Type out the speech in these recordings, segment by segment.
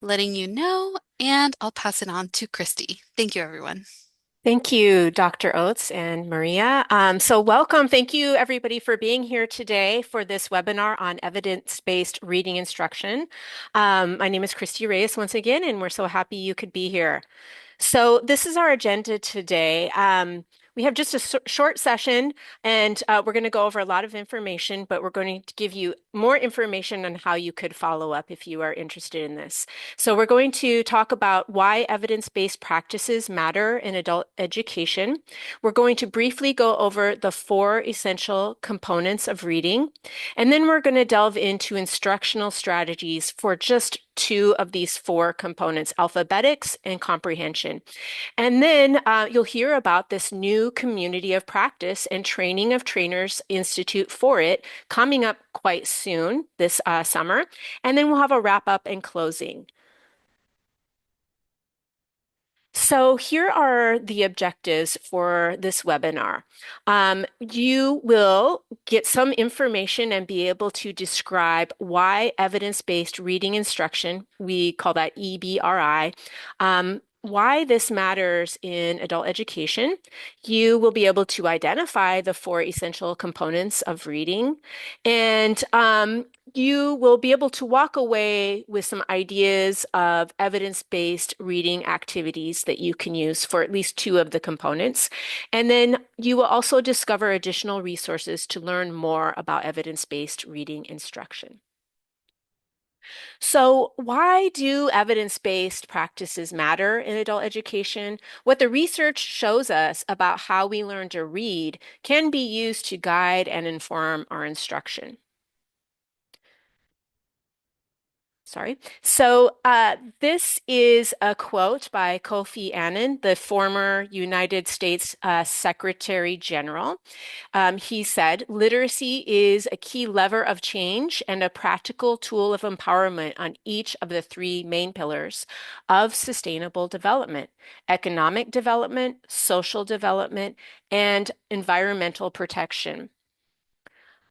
letting you know, and I'll pass it on to Kristi. Thank you, everyone. Thank you, Dr. Oates and Maria. So welcome. Thank you, everybody, for being here today for this webinar on evidence-based reading instruction. My name is Kristi Reyes once again, and we're so happy you could be here. So this is our agenda today. We have just a short session, and we're going to go over a lot of information, but we're going to give you more information on how you could follow up if you are interested in this. So we're going to talk about why evidence-based practices matter in adult education. We're going to briefly go over the four essential components of reading, and then we're going to delve into instructional strategies for just two of these four components, alphabetics and comprehension. And then you'll hear about this new community of practice and training of trainers institute for it coming up quite soon this summer. And then we'll have a wrap up and closing. So here are the objectives for this webinar. You will get some information and be able to describe why evidence-based reading instruction, we call that EBRI, why this matters in adult education. You will be able to identify the four essential components of reading, and you will be able to walk away with some ideas of evidence-based reading activities that you can use for at least two of the components. And then you will also discover additional resources to learn more about evidence-based reading instruction. So, why do evidence-based practices matter in adult education? What the research shows us about how we learn to read can be used to guide and inform our instruction. Sorry. So this is a quote by Kofi Annan, the former United States Secretary General. He said, literacy is a key lever of change and a practical tool of empowerment on each of the three main pillars of sustainable development: economic development, social development, and environmental protection.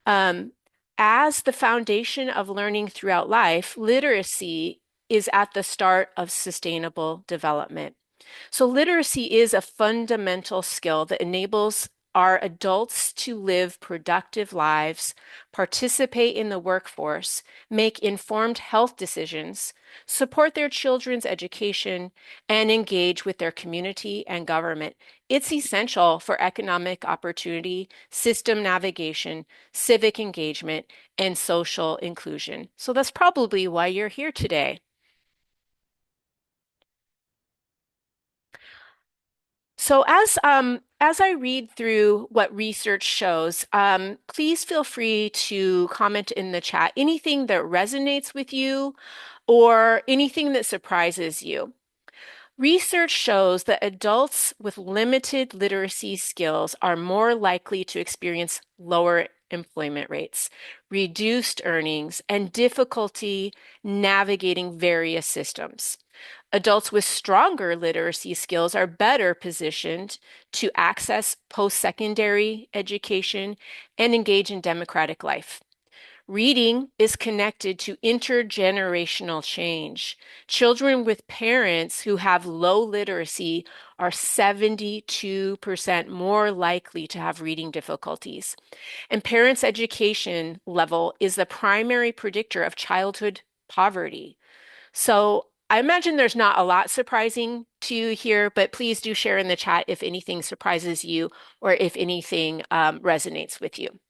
Um, as the foundation of learning throughout life, literacy is at the start of sustainable development. So, literacy is a fundamental skill that enables our adults to live productive lives, participate in the workforce, make informed health decisions, support their children's education, and engage with their community and government. It's essential for economic opportunity, system navigation, civic engagement, and social inclusion. So that's probably why you're here today. So as I read through what research shows, please feel free to comment in the chat anything that resonates with you or anything that surprises you. Research shows that adults with limited literacy skills are more likely to experience lower employment rates, reduced earnings, and difficulty navigating various systems. Adults with stronger literacy skills are better positioned to access post-secondary education and engage in democratic life. Reading is connected to intergenerational change. Children with parents who have low literacy are 72% more likely to have reading difficulties. And parents' education level is the primary predictor of childhood poverty. So I imagine there's not a lot surprising to you here, but please do share in the chat if anything surprises you or if anything resonates with you.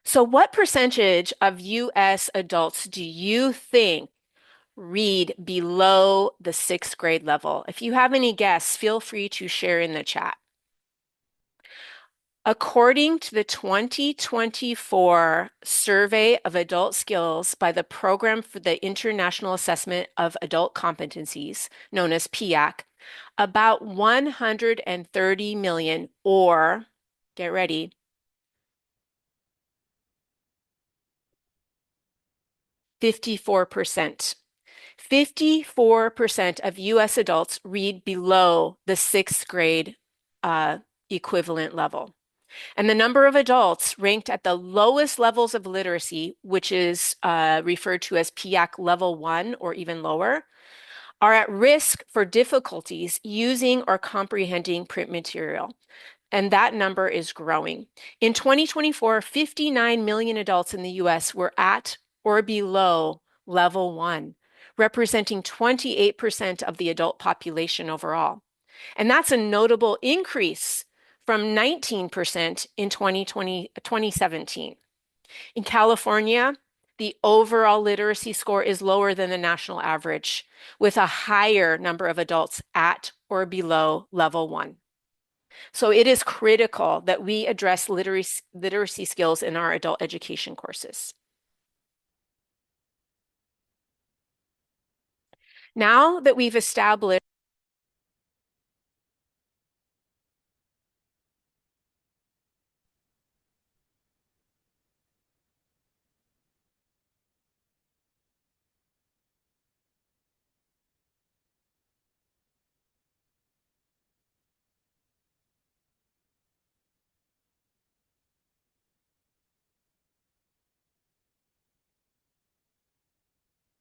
So, what percentage of US adults do you think read below the sixth grade level? If you have any guess, feel free to share in the chat. According to the 2024 Survey of Adult Skills by the Program for the International Assessment of Adult Competencies, known as PIAC, about 130 million, or get ready, 54%. 54% of US adults read below the sixth grade equivalent level. And the number of adults ranked at the lowest levels of literacy, which is referred to as PIAC level 1 or even lower, are at risk for difficulties using or comprehending print material. And that number is growing. In 2024, 59 million adults in the US were at or below level 1, representing 28% of the adult population overall. And that's a notable increase from 19% in 2017. In California, the overall literacy score is lower than the national average, with a higher number of adults at or below level 1. So it is critical that we address literacy skills in our adult education courses. Now that we've established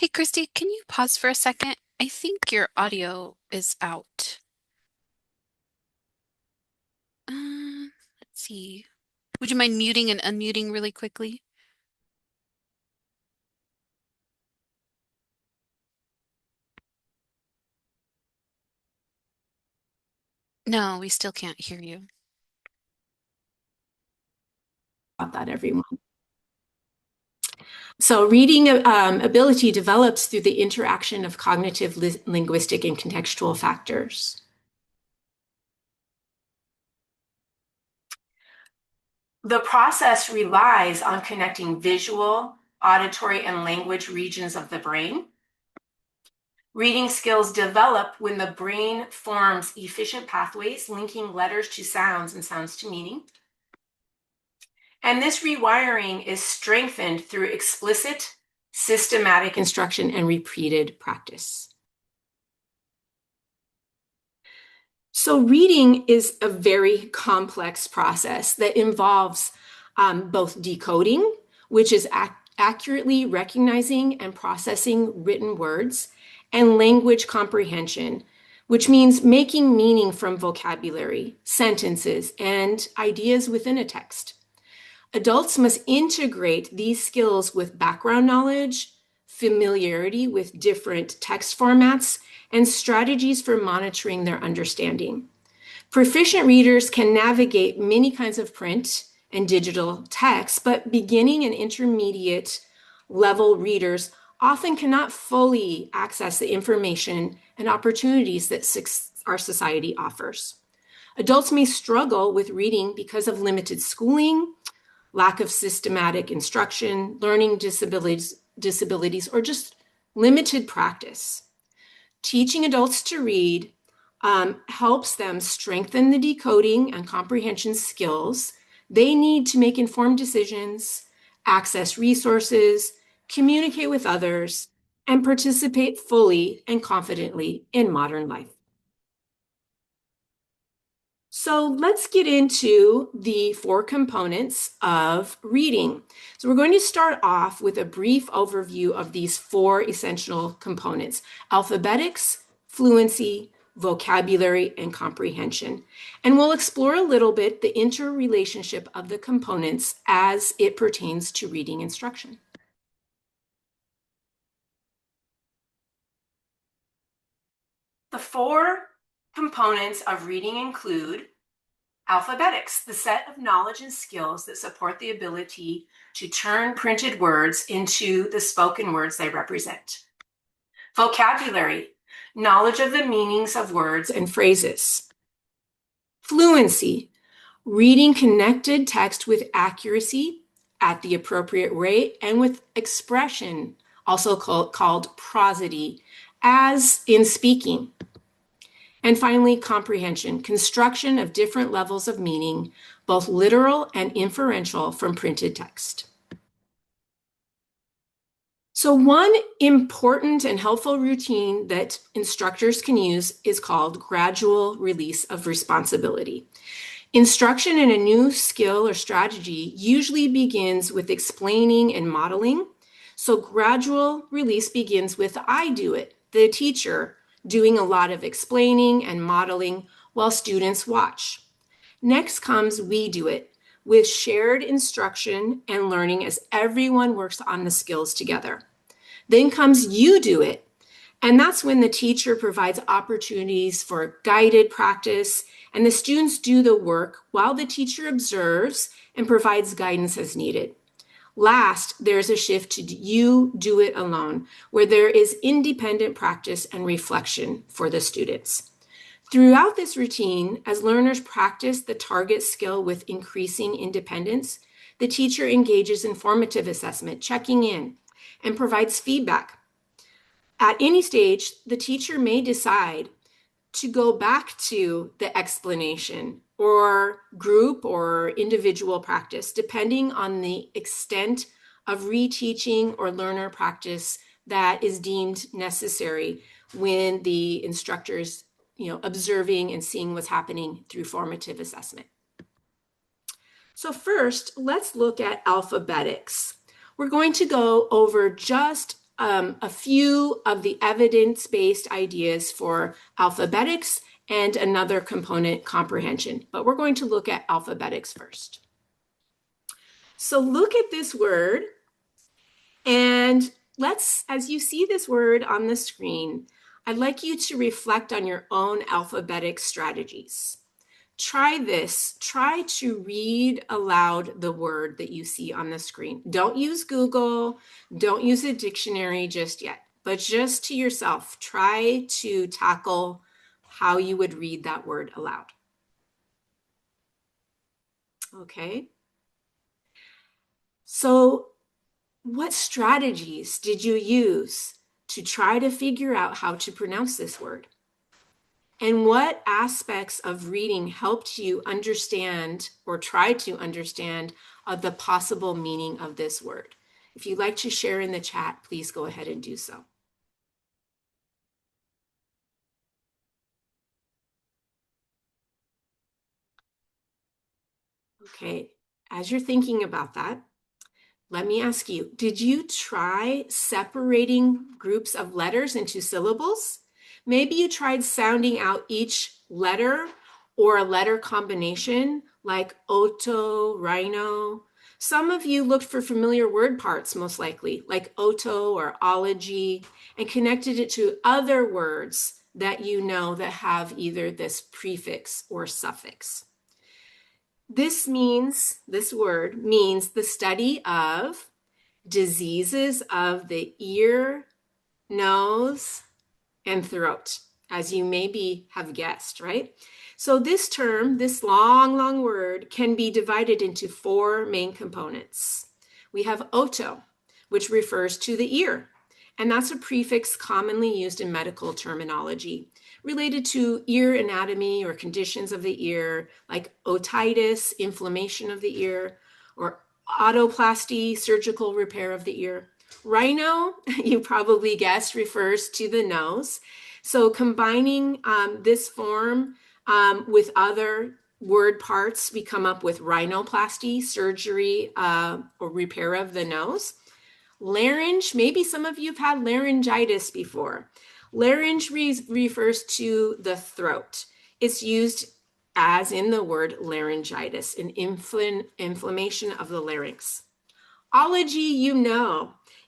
Hey, Kristi, can you pause for a second? I think your audio is out. Let's see. Would you mind muting and unmuting really quickly? No, we still can't hear you. about that, everyone. So reading ability develops through the interaction of cognitive, linguistic, and contextual factors. The process relies on connecting visual, auditory, and language regions of the brain. Reading skills develop when the brain forms efficient pathways linking letters to sounds and sounds to meaning. And this rewiring is strengthened through explicit, systematic instruction and repeated practice. So reading is a very complex process that involves both decoding, which is accurately recognizing and processing written words, and language comprehension, which means making meaning from vocabulary, sentences, and ideas within a text. Adults must integrate these skills with background knowledge, familiarity with different text formats, and strategies for monitoring their understanding. Proficient readers can navigate many kinds of print and digital text, but beginning and intermediate level readers often cannot fully access the information and opportunities that our society offers. Adults may struggle with reading because of limited schooling, lack of systematic instruction, learning disabilities, or just limited practice. Teaching adults to read helps them strengthen the decoding and comprehension skills they need to make informed decisions, access resources, communicate with others, and participate fully and confidently in modern life. So let's get into the 4 components of reading. So we're going to start off with a brief overview of these 4 essential components: alphabetics, fluency, vocabulary, and comprehension. And we'll explore a little bit the interrelationship of the components as it pertains to reading instruction. The 4 components of reading include alphabetics, the set of knowledge and skills that support the ability to turn printed words into the spoken words they represent. Vocabulary, knowledge of the meanings of words and phrases. Fluency, reading connected text with accuracy at the appropriate rate and with expression, also called prosody, as in speaking. And finally, comprehension, construction of different levels of meaning, both literal and inferential from printed text. So one important and helpful routine that instructors can use is called gradual release of responsibility. Instruction in a new skill or strategy usually begins with explaining and modeling. So gradual release begins with I do it, the teacher doing a lot of explaining and modeling while students watch. Next comes we do it with shared instruction and learning as everyone works on the skills together. Then comes you do it. And that's when the teacher provides opportunities for guided practice and the students do the work while the teacher observes and provides guidance as needed. Last, there's a shift to you do it alone, where there is independent practice and reflection for the students. Throughout this routine, as learners practice the target skill with increasing independence, the teacher engages in formative assessment, checking in, and provides feedback. At any stage, the teacher may decide to go back to the explanation or group or individual practice, depending on the extent of reteaching or learner practice that is deemed necessary when the instructor is, observing and seeing what's happening through formative assessment. So first, let's look at alphabetics. We're going to go over just a few of the evidence-based ideas for alphabetics and another component, comprehension. But we're going to look at alphabetics first. So look at this word, and as you see this word on the screen, I'd like you to reflect on your own alphabetic strategies. Try this. Try to read aloud the word that you see on the screen. Don't use Google. Don't use a dictionary just yet, but just to yourself, try to tackle how you would read that word aloud. Okay. So, what strategies did you use to try to figure out how to pronounce this word? And what aspects of reading helped you understand or try to understand the possible meaning of this word? If you'd like to share in the chat, please go ahead and do so. Okay, as you're thinking about that, let me ask you, did you try separating groups of letters into syllables? Maybe you tried sounding out each letter or a letter combination like oto, rhino. Some of you looked for familiar word parts, most likely, like oto or ology, and connected it to other words that you know that have either this prefix or suffix. This word means the study of diseases of the ear, nose, and throat, as you maybe have guessed, right? So this term, this long, long word, can be divided into four main components. We have oto, which refers to the ear, and that's a prefix commonly used in medical terminology related to ear anatomy or conditions of the ear, like otitis, inflammation of the ear, or otoplasty, surgical repair of the ear. Rhino, you probably guessed, refers to the nose. So combining this form with other word parts, we come up with rhinoplasty, surgery or repair of the nose. Larynx, maybe some of you have had laryngitis before. Larynx refers to the throat. It's used as in the word laryngitis, an inflammation of the larynx. Ology,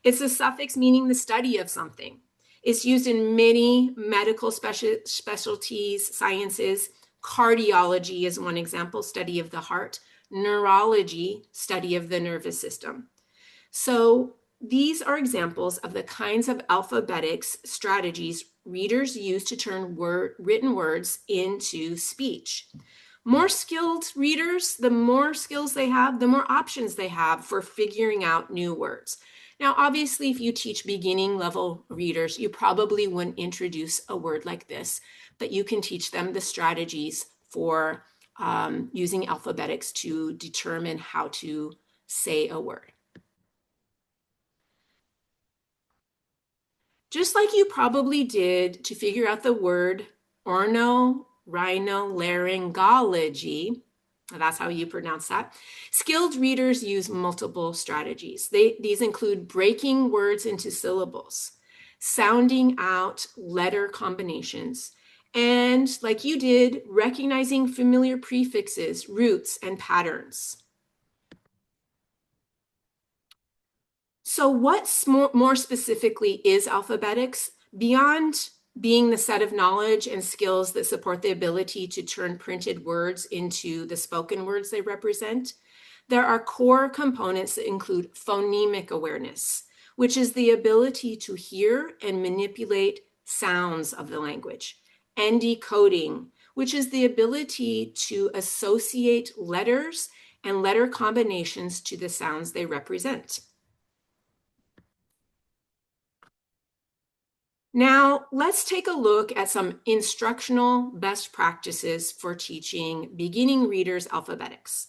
it's a suffix meaning the study of something. It's used in many medical specialties, sciences. Cardiology is one example, study of the heart. Neurology, study of the nervous system. So these are examples of the kinds of alphabetics strategies readers use to turn written words into speech. More skilled readers, the more skills they have, the more options they have for figuring out new words. Now, obviously, if you teach beginning level readers, you probably wouldn't introduce a word like this, but you can teach them the strategies for using alphabetics to determine how to say a word. Just like you probably did to figure out the word orno, rhino, laryngology, That's how you pronounce that. Skilled readers use multiple strategies. These include breaking words into syllables, sounding out letter combinations, and, like you did, recognizing familiar prefixes, roots, and patterns. So what's more specifically is alphabetics? Beyond being the set of knowledge and skills that support the ability to turn printed words into the spoken words they represent, there are core components that include phonemic awareness, which is the ability to hear and manipulate sounds of the language, and decoding, which is the ability to associate letters and letter combinations to the sounds they represent. Now, let's take a look at some instructional best practices for teaching beginning readers alphabetics.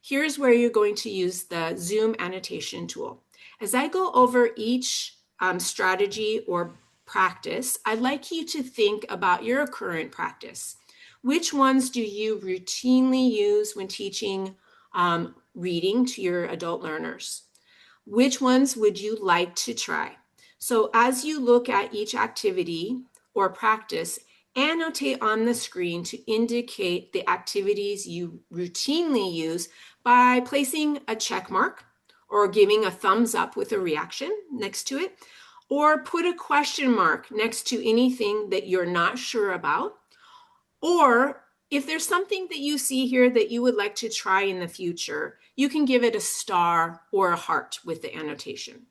Here's where you're going to use the Zoom annotation tool. As I go over each strategy or practice, I'd like you to think about your current practice. Which ones do you routinely use when teaching reading to your adult learners? Which ones would you like to try? So as you look at each activity or practice, annotate on the screen to indicate the activities you routinely use by placing a check mark or giving a thumbs up with a reaction next to it, or put a question mark next to anything that you're not sure about. Or if there's something that you see here that you would like to try in the future, you can give it a star or a heart with the annotation.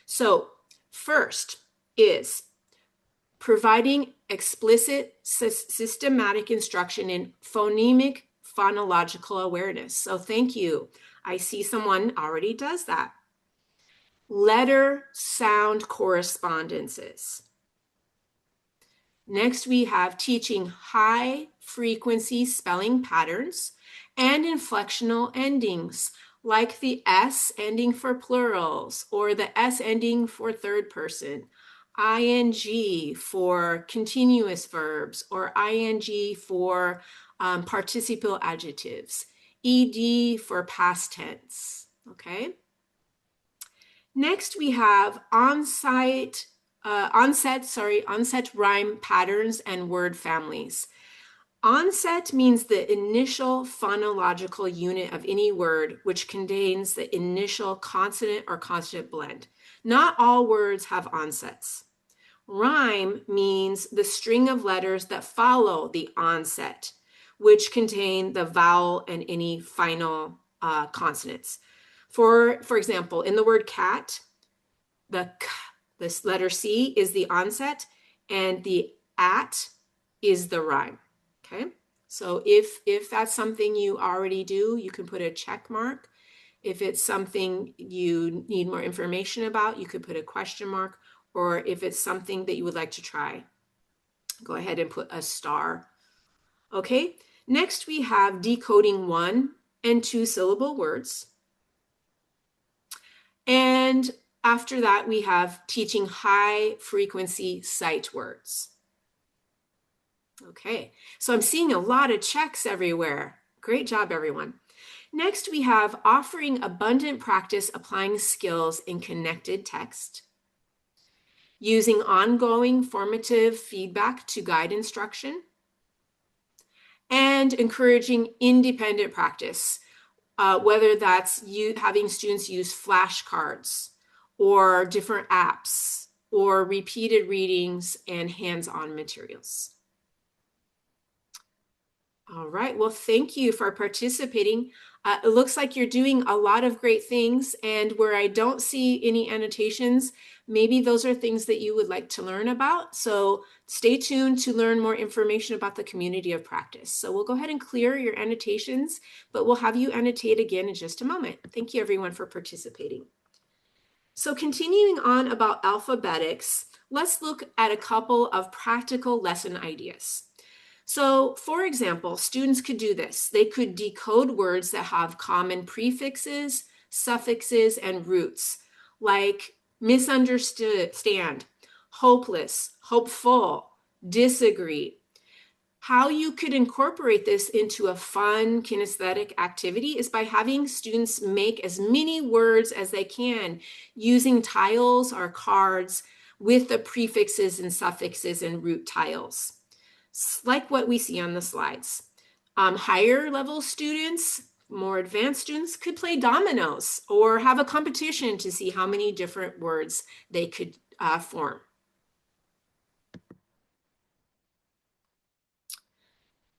So first is providing explicit systematic instruction in phonemic phonological awareness. So thank you. I see someone already does that. Letter sound correspondences. Next, we have teaching high frequency spelling patterns and inflectional endings, like the S ending for plurals or the S ending for third person, ing for continuous verbs, or ing for participial adjectives, ed for past tense, okay? Next, we have onset rhyme patterns and word families. Onset means the initial phonological unit of any word which contains the initial consonant or consonant blend. Not all words have onsets. Rhyme means the string of letters that follow the onset, which contain the vowel and any final consonants. For example, in the word cat, the k, this letter C is the onset, and the at is the rhyme. Okay, so if that's something you already do, you can put a check mark. If it's something you need more information about, you could put a question mark, or if it's something that you would like to try, go ahead and put a star. Okay, next we have decoding 1 and 2 syllable words. And after that, we have teaching high frequency sight words. Okay, so I'm seeing a lot of checks everywhere. Great job, everyone. Next, we have offering abundant practice applying skills in connected text, using ongoing formative feedback to guide instruction, and encouraging independent practice, whether that's having students use flashcards or different apps or repeated readings and hands-on materials. All right, well, thank you for participating. It looks like you're doing a lot of great things, and where I don't see any annotations, maybe those are things that you would like to learn about. So stay tuned to learn more information about the community of practice. So we'll go ahead and clear your annotations, but we'll have you annotate again in just a moment. Thank you, everyone, for participating. So continuing on about alphabetics, let's look at a couple of practical lesson ideas. So, for example, students could do this. They could decode words that have common prefixes, suffixes, and roots, like misunderstand, hopeless, hopeful, disagree. How you could incorporate this into a fun kinesthetic activity is by having students make as many words as they can using tiles or cards with the prefixes and suffixes and root tiles, like what we see on the slides. Higher level students, more advanced students could play dominoes or have a competition to see how many different words they could form.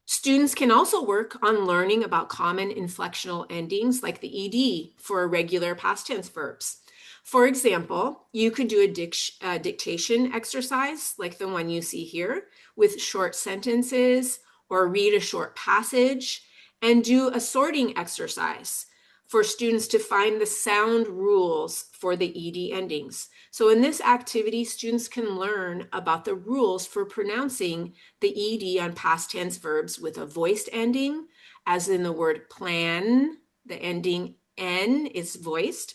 Students can also work on learning about common inflectional endings like the ed for irregular past tense verbs. For example, you could do a dictation exercise like the one you see here with short sentences, or read a short passage and do a sorting exercise for students to find the sound rules for the ed endings. So in this activity, students can learn about the rules for pronouncing the ed on past tense verbs with a voiced ending, as in the word plan, the ending n is voiced,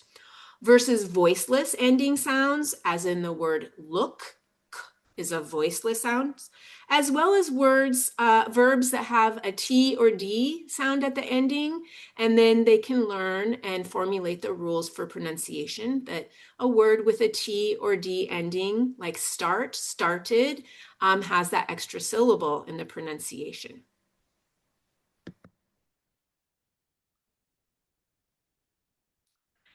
versus voiceless ending sounds, as in the word look, k is a voiceless sound, as well as verbs that have a T or D sound at the ending, and then they can learn and formulate the rules for pronunciation that a word with a T or D ending, like start, started, has that extra syllable in the pronunciation.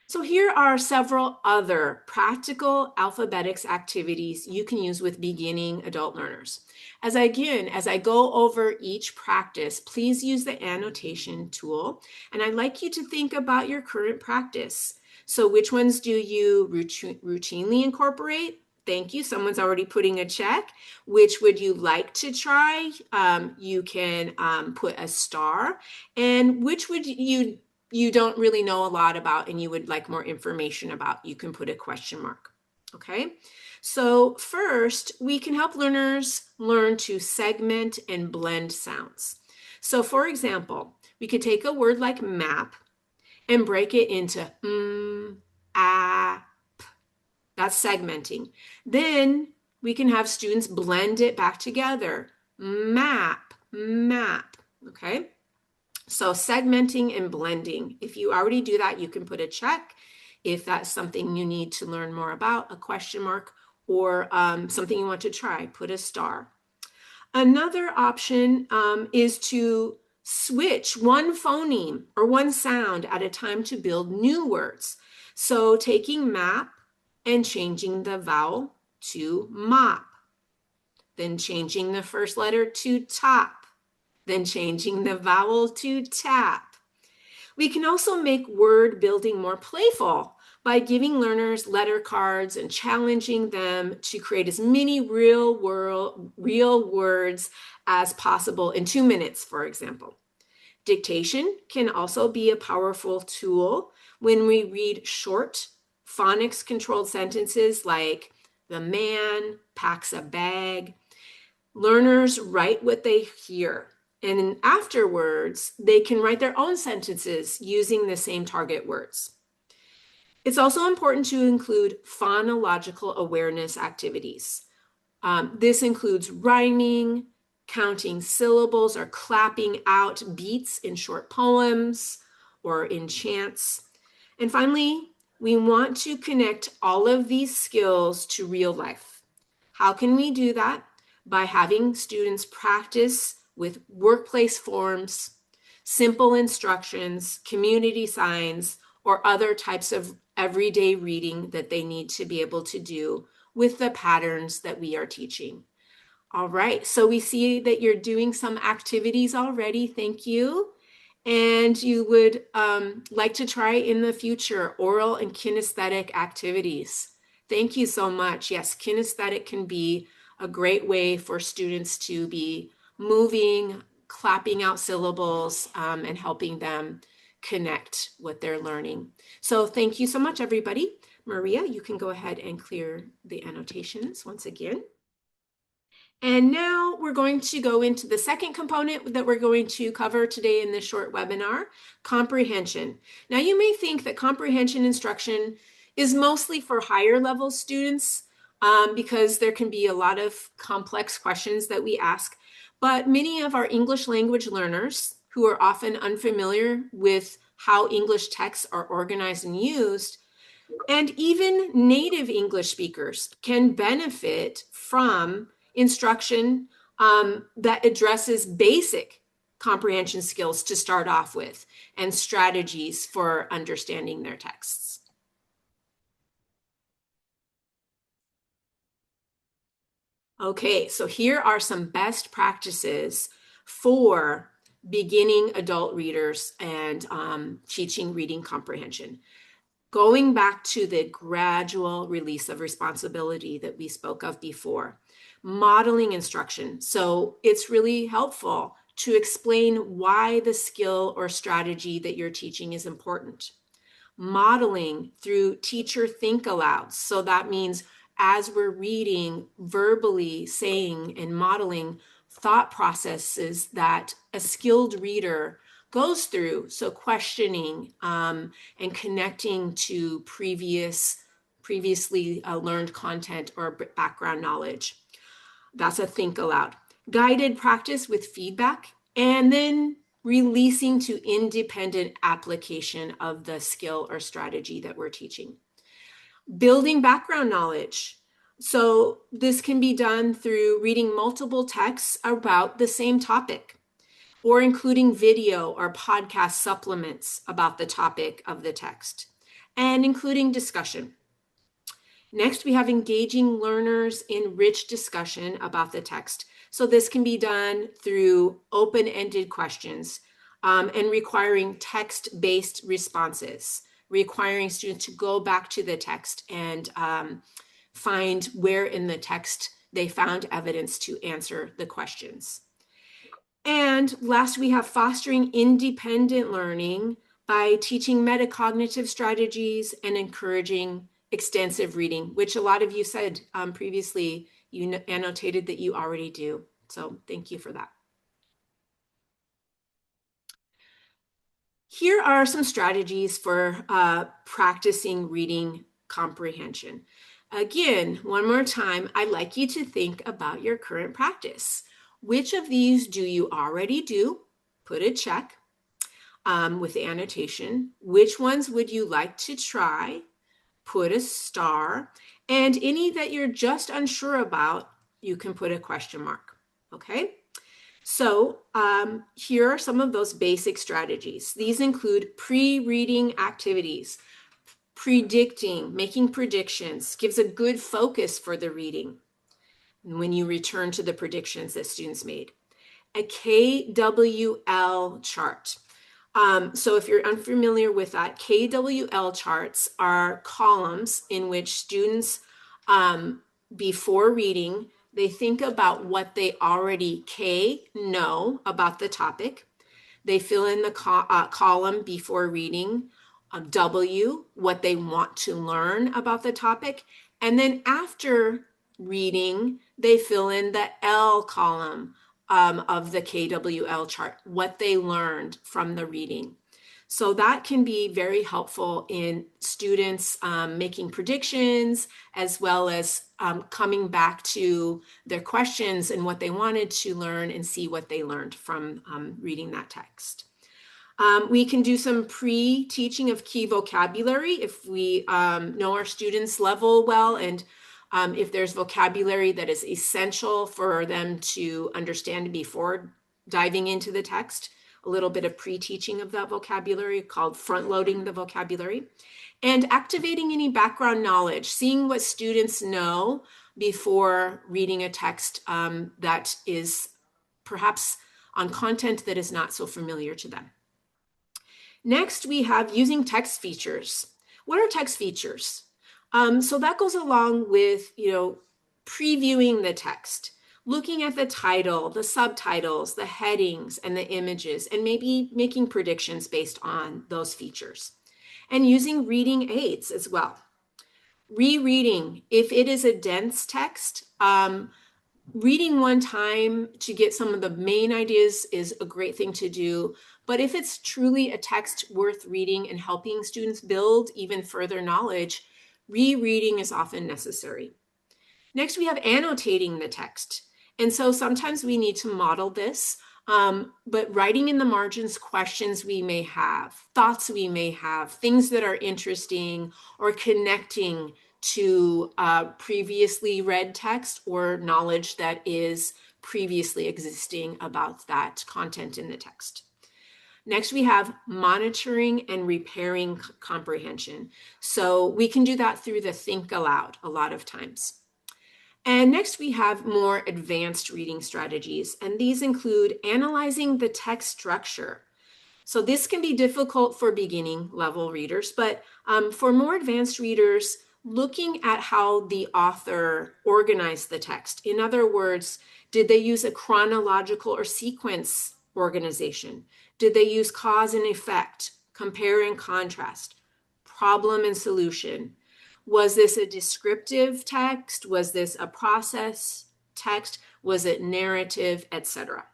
So here are several other practical alphabetics activities you can use with beginning adult learners. As I go over each practice, please use the annotation tool. And I'd like you to think about your current practice. So which ones do you routinely incorporate? Thank you. Someone's already putting a check. Which would you like to try? You can put a star. And which would you don't really know a lot about and you would like more information about, you can put a question mark. Okay, so first we can help learners learn to segment and blend sounds. So for example, we could take a word like map and break it into p. That's segmenting. Then we can have students blend it back together. Map, map. Okay. So segmenting and blending. If you already do that, you can put a check. If that's something you need to learn more about, a question mark, or something you want to try, put a star. Another option is to switch one phoneme or one sound at a time to build new words. So taking map and changing the vowel to mop, then changing the first letter to top, then changing the vowel to tap. We can also make word building more playful by giving learners letter cards and challenging them to create as many real words as possible in 2 minutes, for example. Dictation can also be a powerful tool when we read short, phonics controlled sentences like the man packs a bag. Learners write what they hear, and then afterwards, they can write their own sentences using the same target words. It's also important to include phonological awareness activities. This includes rhyming, counting syllables, or clapping out beats in short poems or in chants. And finally, we want to connect all of these skills to real life. How can we do that? By having students practice with workplace forms, simple instructions, community signs, or other types of everyday reading that they need to be able to do with the patterns that we are teaching. All right, so we see that you're doing some activities already. Thank you. And you would like to try in the future oral and kinesthetic activities. Thank you so much. Yes, kinesthetic can be a great way for students to be moving, clapping out syllables, and helping them connect what they're learning. So thank you so much, everybody. Maria, you can go ahead and clear the annotations once again. And now we're going to go into the second component that we're going to cover today in this short webinar, comprehension. Now you may think that comprehension instruction is mostly for higher level students, because there can be a lot of complex questions that we ask. But many of our English language learners who are often unfamiliar with how English texts are organized and used, and even native English speakers can benefit from instruction that addresses basic comprehension skills to start off with and strategies for understanding their texts. Okay, so here are some best practices for beginning adult readers and teaching reading comprehension. Going back to the gradual release of responsibility that we spoke of before, modeling instruction. So it's really helpful to explain why the skill or strategy that you're teaching is important. Modeling through teacher think alouds. So that means as we're reading, verbally saying and modeling thought processes that a skilled reader goes through. So questioning and connecting to previously learned content or background knowledge. That's a think aloud. Guided practice with feedback, and then releasing to independent application of the skill or strategy that we're teaching. Building background knowledge. So this can be done through reading multiple texts about the same topic, or including video or podcast supplements about the topic of the text, and including discussion. Next, we have engaging learners in rich discussion about the text. So this can be done through open-ended questions and requiring text-based responses, requiring students to go back to the text and find where in the text they found evidence to answer the questions. And last, we have fostering independent learning by teaching metacognitive strategies and encouraging extensive reading, which a lot of you said previously, you annotated that you already do. So thank you for that. Here are some strategies for practicing reading comprehension. Again, one more time, I'd like you to think about your current practice. Which of these do you already do? Put a check with the annotation. Which ones would you like to try? Put a star. And any that you're just unsure about, you can put a question mark. Okay? So here are some of those basic strategies. These include pre-reading activities. Predicting, making predictions, gives a good focus for the reading when you return to the predictions that students made. A KWL chart. So if you're unfamiliar with that, KWL charts are columns in which students, before reading, they think about what they already know about the topic. They fill in the column before reading, W, what they want to learn about the topic. And then after reading, they fill in the L column of the KWL chart, what they learned from the reading. So that can be very helpful in students making predictions, as well as coming back to their questions and what they wanted to learn and see what they learned from reading that text. We can do some pre-teaching of key vocabulary if we know our students' level well, and if there's vocabulary that is essential for them to understand before diving into the text. A little bit of pre-teaching of that vocabulary called front-loading the vocabulary. And activating any background knowledge, seeing what students know before reading a text that is perhaps on content that is not so familiar to them. Next, we have using text features. What are text features? So that goes along with, previewing the text, looking at the title, the subtitles, the headings, and the images, and maybe making predictions based on those features. And using reading aids as well. Rereading, if it is a dense text, reading one time to get some of the main ideas is a great thing to do. But if it's truly a text worth reading and helping students build even further knowledge, rereading is often necessary. Next, we have annotating the text. And so sometimes we need to model this, but writing in the margins questions we may have, thoughts we may have, things that are interesting or connecting to previously read text or knowledge that is previously existing about that content in the text. Next, we have monitoring and repairing comprehension. So we can do that through the think aloud a lot of times. And next, we have more advanced reading strategies, and these include analyzing the text structure. So this can be difficult for beginning level readers, but for more advanced readers, looking at how the author organized the text. In other words, did they use a chronological or sequence organization? Did they use cause and effect, compare and contrast, problem and solution? Was this a descriptive text? Was this a process text? Was it narrative, etc.?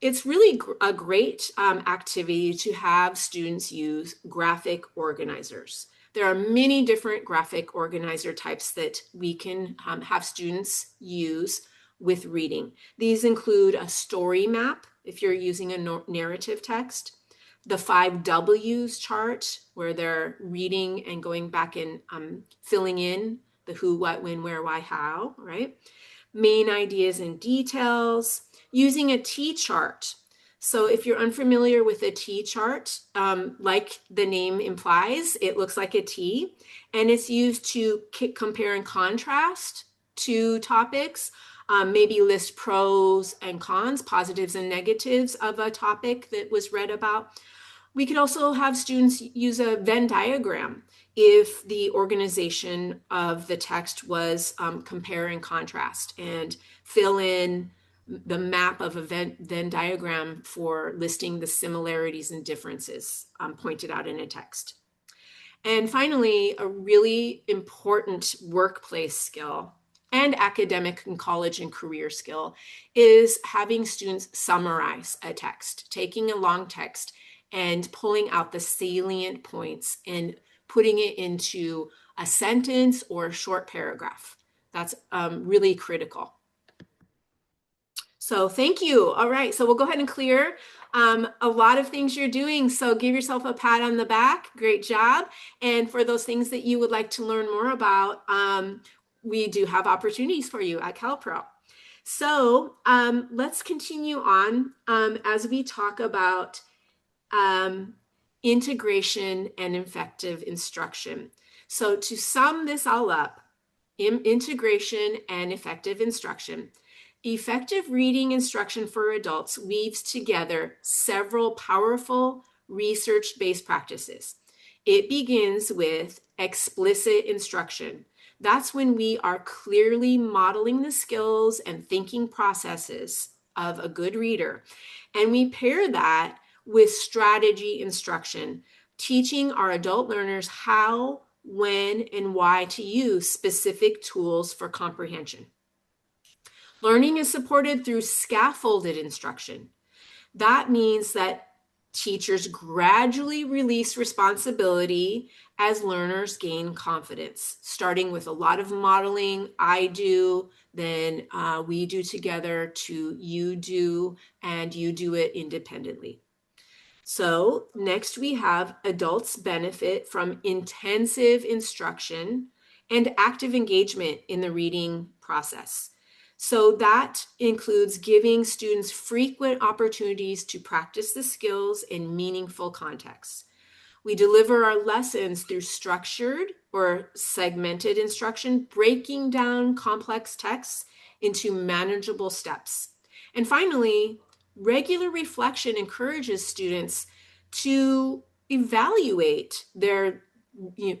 It's really a great activity to have students use graphic organizers. There are many different graphic organizer types that we can have students use with reading. These include a story map, if you're using a narrative text, the 5 W's chart, where they're reading and going back and filling in the who, what, when, where, why, how, right? Main ideas and details, using a T chart. So if you're unfamiliar with a T chart, like the name implies, it looks like a T, and it's used to compare and contrast two topics, maybe list pros and cons, positives and negatives of a topic that was read about. We could also have students use a Venn diagram if the organization of the text was compare and contrast, and fill in the map of a Venn diagram for listing the similarities and differences pointed out in a text. And finally, a really important workplace skill and academic and college and career skill is having students summarize a text, taking a long text and pulling out the salient points and putting it into a sentence or a short paragraph. That's really critical. So thank you. All right, so we'll go ahead and clear a lot of things you're doing. So give yourself a pat on the back. Great job. And for those things that you would like to learn more about, we do have opportunities for you at CalPro. So let's continue on as we talk about integration and effective instruction. So to sum this all up, integration and effective instruction. Effective reading instruction for adults weaves together several powerful research-based practices. It begins with explicit instruction. That's when we are clearly modeling the skills and thinking processes of a good reader. And we pair that with strategy instruction, teaching our adult learners how, when, and why to use specific tools for comprehension. Learning is supported through scaffolded instruction. That means that teachers gradually release responsibility as learners gain confidence, starting with a lot of modeling. I do, then we do together, to you do, and you do it independently. So next we have adults benefit from intensive instruction and active engagement in the reading process. So that includes giving students frequent opportunities to practice the skills in meaningful contexts. We deliver our lessons through structured or segmented instruction, breaking down complex texts into manageable steps. And finally, regular reflection encourages students to evaluate their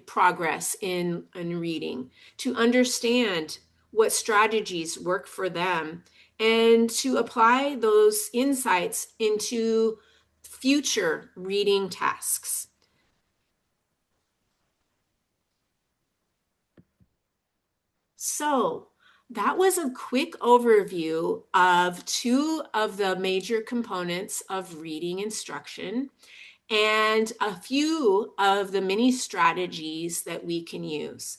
progress in reading, to understand what strategies work for them, and to apply those insights into future reading tasks. So that was a quick overview of two of the major components of reading instruction and a few of the many strategies that we can use.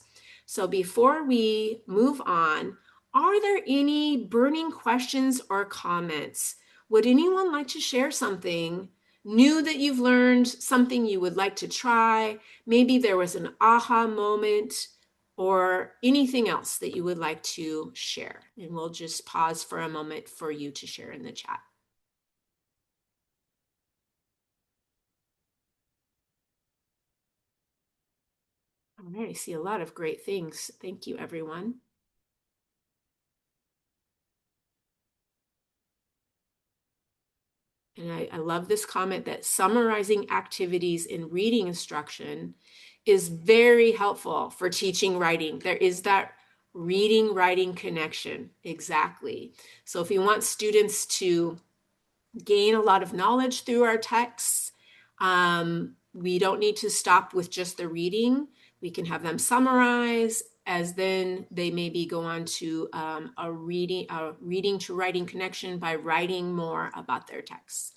So before we move on, are there any burning questions or comments? Would anyone like to share something new that you've learned, something you would like to try? Maybe there was an aha moment or anything else that you would like to share. And we'll just pause for a moment for you to share in the chat. All right, I see a lot of great things. Thank you, everyone. And I love this comment that summarizing activities in reading instruction is very helpful for teaching writing. There is that reading writing connection. Exactly. So if you want students to gain a lot of knowledge through our texts, we don't need to stop with just the reading. We can have them summarize as then they maybe go on to a reading to writing connection by writing more about their texts.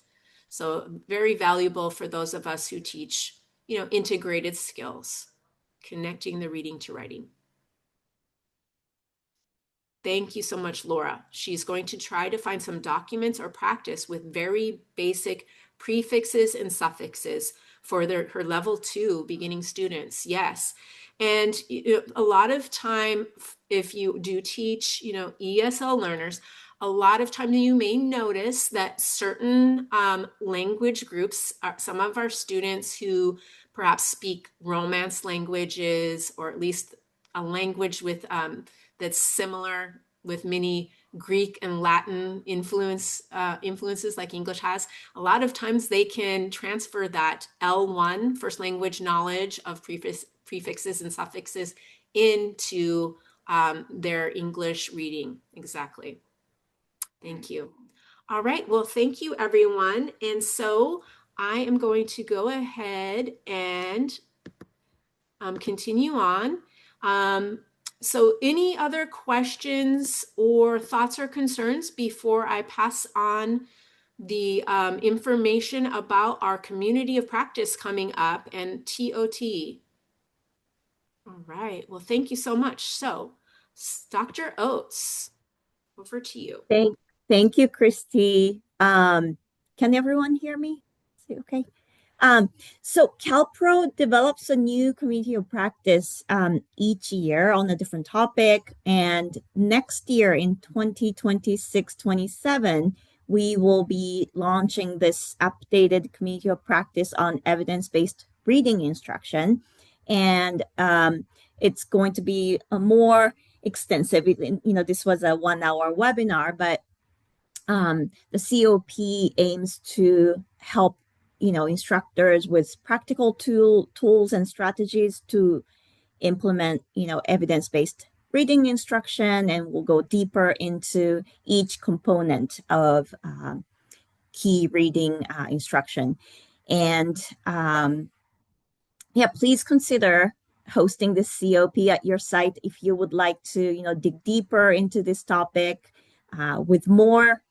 So very valuable for those of us who teach, integrated skills, connecting the reading to writing. Thank you so much, Laura. She's going to try to find some documents or practice with very basic prefixes and suffixes for her level 2 beginning students. Yes. And a lot of time, if you do teach, ESL learners, a lot of time you may notice that certain language groups, some of our students who perhaps speak Romance languages, or at least a language with that's similar with many Greek and Latin influences like English has. A lot of times they can transfer that L1 first language knowledge of prefixes and suffixes into their English reading. Exactly. Thank you. All right. Well, thank you, everyone. And so I am going to go ahead and continue on. So any other questions or thoughts or concerns before I pass on the information about our community of practice coming up and TOT? All right. Well, thank you so much. So, Dr. Oates, over to you. Thank, thank you, Kristi. Can everyone hear me? Is it okay? Um, so CalPro develops a new community of practice each year on a different topic. And next year in 2026-27, we will be launching this updated community of practice on evidence-based reading instruction. And it's going to be a more extensive. This was a 1 hour webinar, but the COP aims to help, instructors with practical tools and strategies to implement, evidence-based reading instruction, and we'll go deeper into each component of key reading instruction. And yeah, please consider hosting this COP at your site if you would like to, dig deeper into this topic with more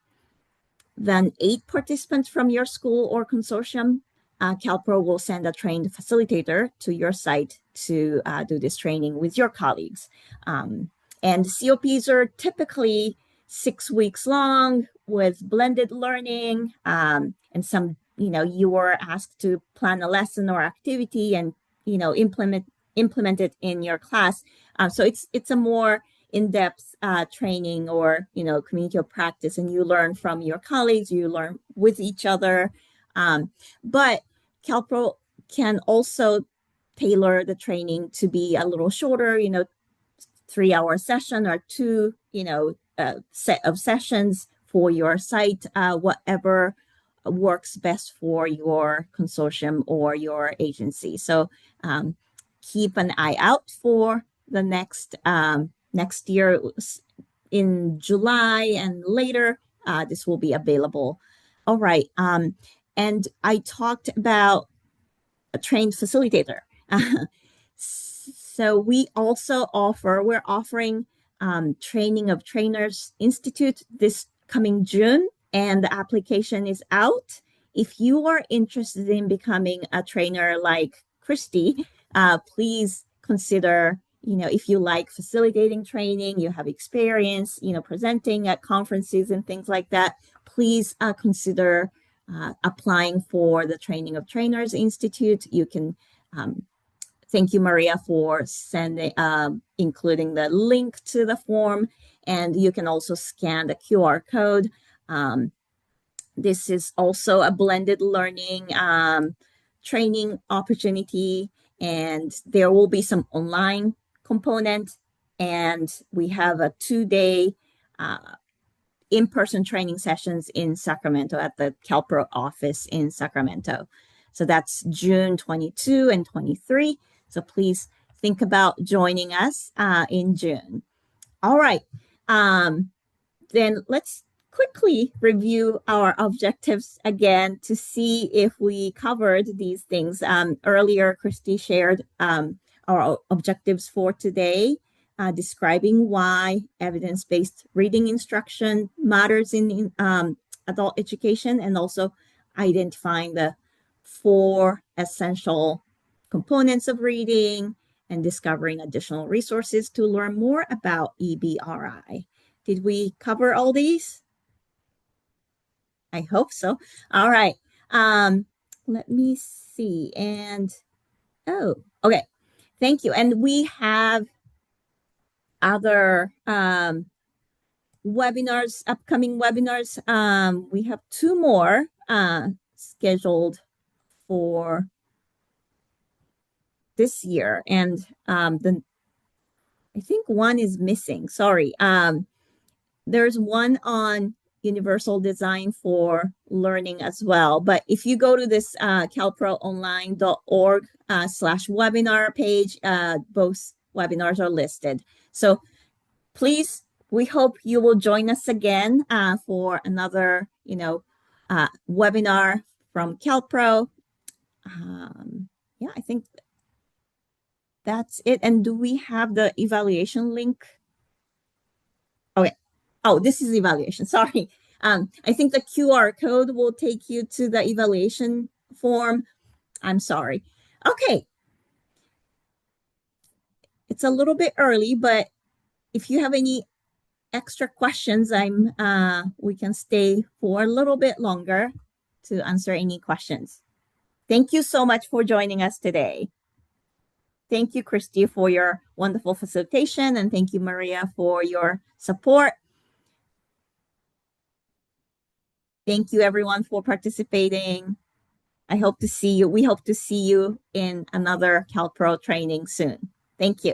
than 8 participants from your school or consortium. CalPro will send a trained facilitator to your site to do this training with your colleagues. And COPs are typically 6 weeks long with blended learning, and some, you are asked to plan a lesson or activity and, implement it in your class. So it's a more in-depth training or, community of practice, and you learn from your colleagues, you learn with each other. But CalPro can also tailor the training to be a little shorter, 3 hour session or two, set of sessions for your site, whatever works best for your consortium or your agency. So keep an eye out for the next year in July and later. This will be available. All right. And I talked about a trained facilitator. So we're offering Training of Trainers Institute this coming June, and the application is out. If you are interested in becoming a trainer like Kristi, please consider if you like facilitating training, you have experience, presenting at conferences and things like that, please consider applying for the Training of Trainers Institute. You can thank you, Maria, for including the link to the form, and you can also scan the QR code. This is also a blended learning training opportunity, and there will be some online component, and we have a 2-day in-person training sessions in Sacramento at the CALPRO office in Sacramento. So that's June 22 and 23. So please think about joining us in June. All right. Then let's quickly review our objectives again to see if we covered these things. Earlier, Kristi shared our objectives for today, describing why evidence-based reading instruction matters in adult education, and also identifying the 4 essential components of reading and discovering additional resources to learn more about EBRI. Did we cover all these? I hope so. All right. Let me see. Okay. Thank you. And we have other webinars, upcoming webinars. We have 2 more scheduled for this year. And I think one is missing. Sorry. There's one on universal design for learning as well. But if you go to this calproonline.org/webinar page, both webinars are listed. So please, we hope you will join us again for another, webinar from CalPro. Yeah, I think that's it. And do we have the evaluation link? Okay. Oh, this is evaluation. Sorry. I think the QR code will take you to the evaluation form. I'm sorry. Okay. It's a little bit early, but if you have any extra questions, we can stay for a little bit longer to answer any questions. Thank you so much for joining us today. Thank you, Kristi, for your wonderful facilitation, and thank you, Maria, for your support. Thank you, everyone, for participating. We hope to see you in another CalPro training soon. Thank you.